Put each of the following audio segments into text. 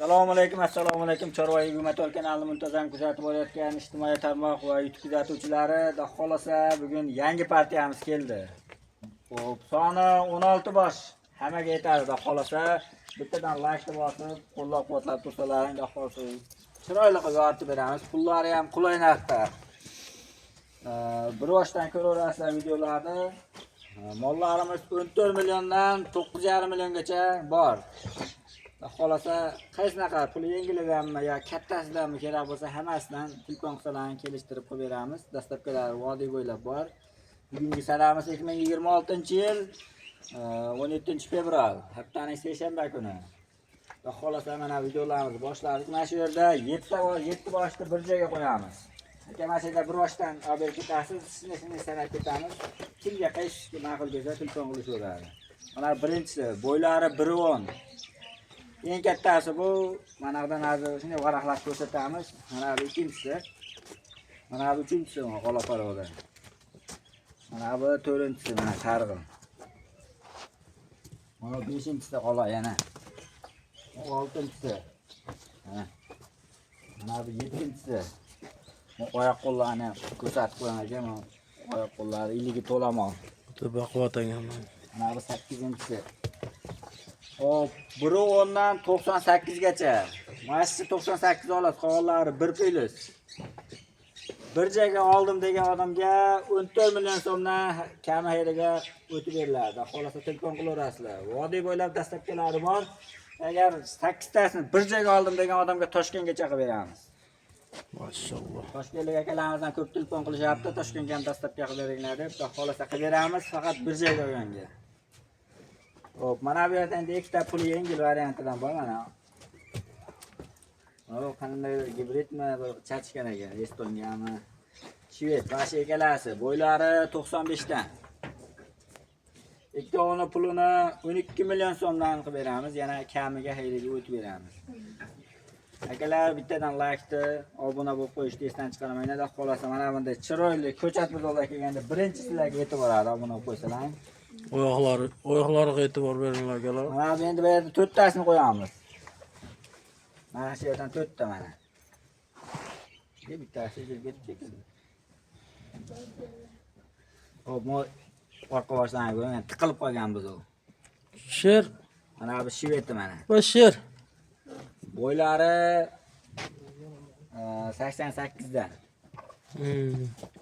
Assalomu alaykum. Chorva Yumatol kanalini muntazam kuzatib borayotgan ijtimoiy tarmoq va YouTube kuzatuvchilari, xudo xolasa bugun yangi partiyamiz keldi. Xo'p, soni 16 bosh. Hammaga yetadi, xudo xolasa. Bittadan like bosib, qo'llab-quvvatlab tursalaring, xudo xolasa. Chiroyli qilib yoritib beramiz. Pullari ham qulay narxda. Bir boshdan ko'raverasizlar videolarni. Mollarimiz 14 milliondan 9,5 milliongacha bor. Xolasa qaysinaqa pul yengilidanmi yo kattasidanmi kerak bo'lsa hammasidan telefon qilsalaring kelishtirib qo'yib beramiz. Dastlabkilar vodiy bo'ylab bor. Bugungi sanamiz 2026-yil 17-fevral, haftaning seshanba kuni. Xolasa mana videolarimizni boshladik. Mana shu yerda 7 boshni bir joyga qo'yamiz. Aka mana shu yerda bir boshdan olib ketasiz, shuni sanab ketamiz. Kimga qaysi ma'qul bo'lsa telefon qilishaveradi. Mana birinchisi bo'ylari 1.10. Eng kattasi bu, mana bundan hozir shunday varaqlab ko'rsatamiz. Mana bu ikkinchisi. Mana bu uchinchisi qo'la parvoda. Mana bu to'rtinchisi, mana sarg'in. Mana beshinchisi qola yana. Oltinchisi. Mana bu yettinchisi. Oyoq qo'llarni ko'rsatib qo'ygan, oyoq qo'llari iligi to'lamoq. Baquvvatanga. Mana bu 8-inchisi. Hop, 1.10dan 98gacha. Mana shu 98 oladi, qolganlari 1+. Bir joyga oldim degan odamga 14 million so'mdan kami hayriga o'tib beriladi. Xolasa telefon qilaverasizlar. Vodiy bo'ylab dastlabkilari bor. Agar 8 tasini bir joyga oldim degan odamga Toshkentgacha qilib beramiz. Mashalloh. Toshkentlik akalarimizdan ko'p telefon qilishyapti. Toshkentga ham dastlabki qilib beringlar deb. Xolasa qilib beramiz, faqat bir joyga olganga. Hop, mana bu yerda endi ikkita pul yengil variantidan bor mana. Hop, qanday gibridmi, bir chachkan ekan, Estoniyami, Shved, bashi egalasi, bo'ylari 95 dan. Ikkovini pulini 12 million so'mdan qilib beramiz, yana kamiga hayriga o'tib beramiz. Akalar bittadan like-ni, obuna bo'lib qo'yishni esdan chiqarmanglar. Xolasa mana bunday chiroyli ko'chat bozorga kelganda birinchi sizlarga yetib boradi, obuna bo'lib qo'ysalar. Oyoqlariga e'tibor beringlar akalar. Mana bu endi bu yerda 4 tasini qo'yamiz. Mana shu yerdan 4 ta mana. Bittasi yerga ketdi. Hop, mo orqa boshdan ko'ring, tiqilib qolgan biz u. Sher. Mana bu shiveti mana. Va sher. Bo'ylari 88 dan.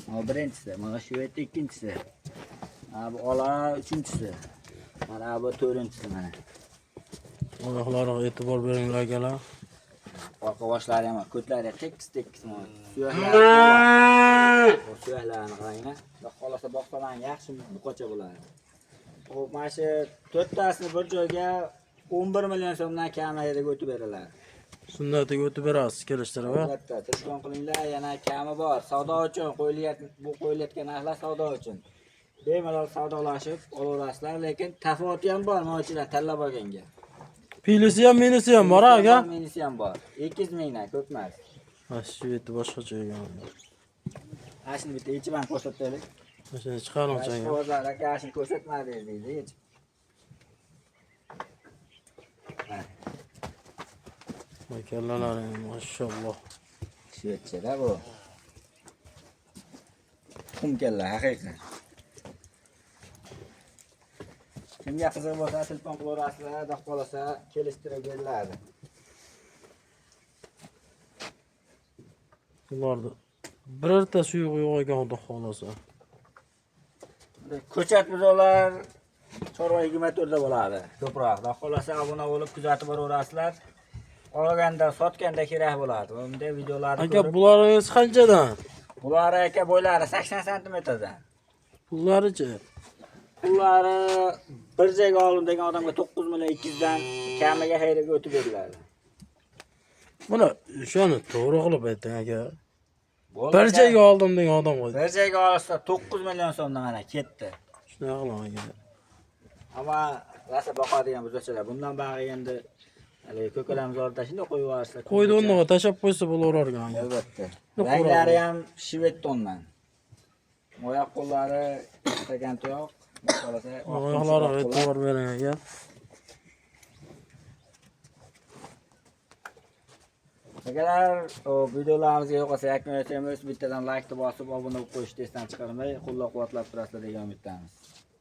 Mana birinchisi, mana shiveti ikkinchisi. Mana bu ola uchinchisi. Mana bu to'rtinchisi mana. Oyoqlariga e'tibor beringlar akalar. Orqa boshlari ham, ko'tlari tekis mana. Suyaklarini qaranglar. Xolasa boqsaman yaxshi buqacha bo'ladi. Xo'p, mana shu 4 tasini bir joyga 11 million so'mdan kami hayriga o'tib beriladi. Sunnatiga o'tib berasiz kelishtirib, ha? Albatta, telefon qilinglar, yana kami bor. Savdo uchun qo'yilayotgan narxlar savdo uchun. Bemalol savdolashib olaverasizlar, lekin tafovati ham bor, mo'chilar tanlab olganga. Pilisi ham, minisi ham bor, aka? Minisi ham bor. 200 mingdan ko'p emas. Ha, shu yerda boshqacha ekan. Ashni bitta ichiban ko'rsataylik. Mana chiqarmoqchi ekan. Hozir aka ashni ko'rsatmadi deydi. Makalalaring mashalloh. Shvetsiyada bu. Tuxum kalla haqiqiy. Kimga qiziq bo'lsa telefon qilaverasizlar, xudo xolasa kelishtirib beriladi. Ularda birorta suyuq yo'q ekan, xudo xolasa. Ko'chat bozorlar Chorva 24 da bo'ladi. Ko'proq. Xudo xolasa obuna bo'lib kuzatib boraverasizlar. Olganda, sotganda kerak bo'ladi. Bunday videolarni aka, bularingiz qanchadan? Bular aka bo'ylari 80 santimetrdan. Pullarichi? Pullari bir joyga oldim degan odamga 9 million 200 dan kamiga hayriga o'tib beriladi. Mana shuni to'g'ri qilib ayting aka. Bir joyga oldim degan odamga. Bir joyga olsa 9 million so'mdan mana ketdi. Shuna qilaman aka. Ammo rasa boqadigan buzoqchalar bundan bag'i endi ko'kalamiz orada shunday qo'yib yuborsa. Qo'ydi o'rniga tashab qo'ysa bo'laverar ekan. Albatta. Ranglari ham shvedtondan. Oyoq qo'llari istagan to'yoq. Oyoqlariga e'tibor bering aka. Akalar, o videolarimizga yo'qolsa yakunlaymiz. Bittadan like bosib, obuna bo'lib qo'yishni esdan chiqarmay, qo'llab-quvvatlab turasizlar degan umiddamiz.